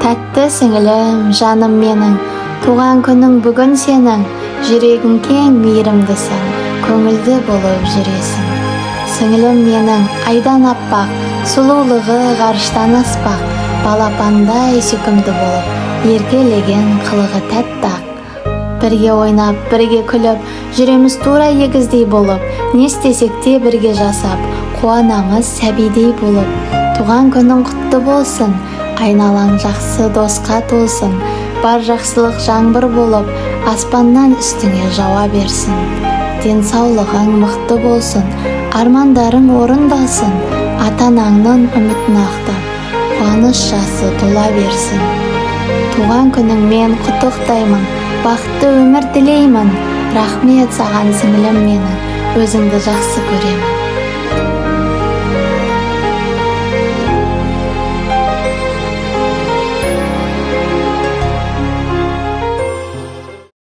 Тәтті сіңілім, жаным менің, туған күнің бүгін сенің, жүрегің кең мейірімдісің, көңілді болып жүресің. Сіңілім менің, айдан аппақ, сұлулығы ғарыштан аспақ, балапандай сүйкімді болып, еркелеген қылығы тәтті-ақ. Бірге ойнап, бірге күліп, жүреміз тура егіздей болып, не істесек те бірге жасап, қуанамыз сәбидей болып. Туған күнің құтты болсын, айналаң жақсы досқа толсын, бар жақсылық жаңбыр болып, аспаннан үстіңе жауа берсін. Денсаулығың мықты болсын, армандарың орындалсын, ата-анаңның үмітін ақтап, қуаныш жасы тола берсін. Туған күніңмен құттықтаймын, бақытты өмір тілеймін. Рахмет саған сіңілім менің, өзіңді жақсы көремін.